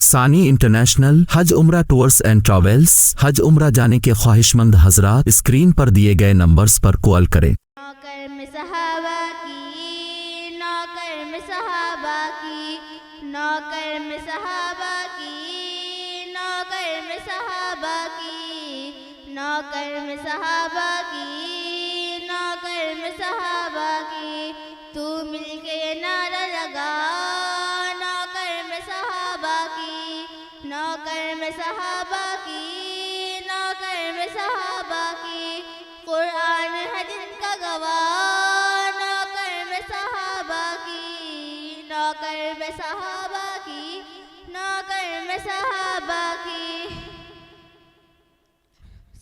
ثانی انٹرنیشنل حج عمرہ tours and travels حج عمرہ جانے کے خواہش مند حضرات اسکرین پر دیے گئے نمبرز پر کال کریں۔ نوکر میں صحابہ کی، نوکر میں صحابہ کی، نوکر میں صحابہ کی، نوکر میں صحابہ کی، نوکر میں صحابہ کی، نوکر میں صحابہ کی، تو مل کے یہ نعرہ لگا نوکر میں صحابہ کی، نوکر میں صحابہ کی، نوکر میں صحابہ کی، قرآن ہے جن کا گواہ نوکر میں صحابہ کی، نوکر میں صحابہ کی، نوکر میں صحابہ کی،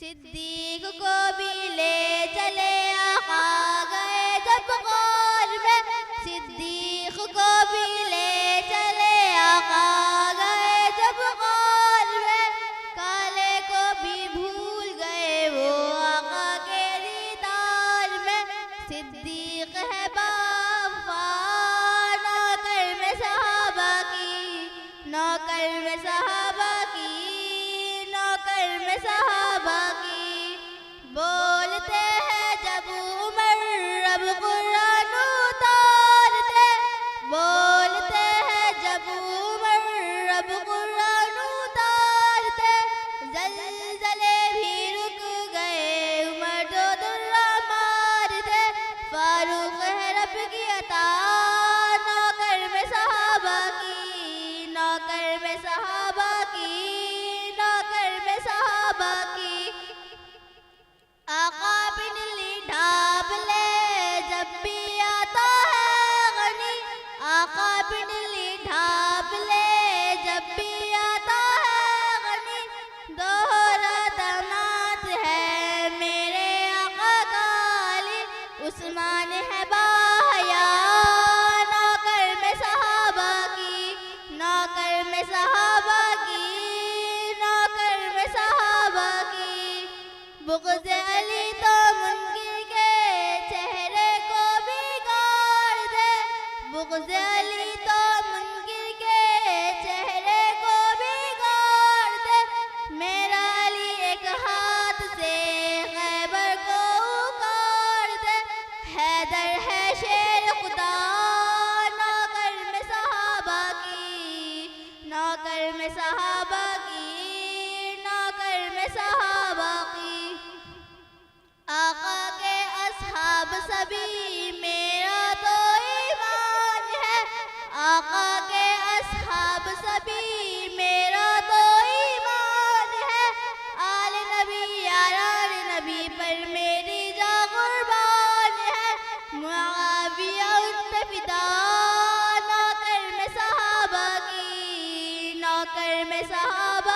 صدیق کو بھی لے چلے آقا گئے جب غار میں، صدیق کو بھی لے چلے آقا گئے جب غار میں، کالے کو بھی بھول گئے وہ آقا کے دیدار میں، صدیق ہے باوفا نوکر میں صحابہ کی، نوکر میں صحابہ کی، نوکر میں صحابہ کی، بولتے ہیں جب عمر رب قرآن اتارتے، بولتے ہیں جب عمر رب قرآن اتارتے، زلزلے بھی رک گئے عمر جو درہ مارتے، فاروق ہے رب کی عطا نوکر میں صحابہ کی، نوکر میں صحابہ کی، نوکر میں صحابہ کی، آقا پنڈلی ڈھانپ لے جب بھی آتا ہے غنی، آقا پنڈلی ڈھانپ لے جب بھی آتا ہے غنی، دوہرا داماد ہے میرے آقا کا علی، عثمان ہے باحیا نوکر میں صحابہ کی، نوکر میں صحابہ کی، نوکر میں صحابہ کی، بغض علی تو منکر کے چہرے کو بگاڑ دے، بغض علی تو منکر کے چہرے کو بگاڑ دے، میرا علی ایک ہاتھ سے خیبر کو اکاڑ دے، حیدر ہے شیر خدا نوکر میں صحابہ کی، نوکر میں صحابہ کی، نوکر میں صحابہ کی، آقا کے اصحاب سبھی میرا تو ایمان ہے، آقا کے اصحاب سبھی میرا تو ایمان ہے، آل نبی یاران نبی پر میری جاں قربان ہے، معاویہ ان پہ فدا نوکر میں صحابہ کی، نوکر میں صحابہ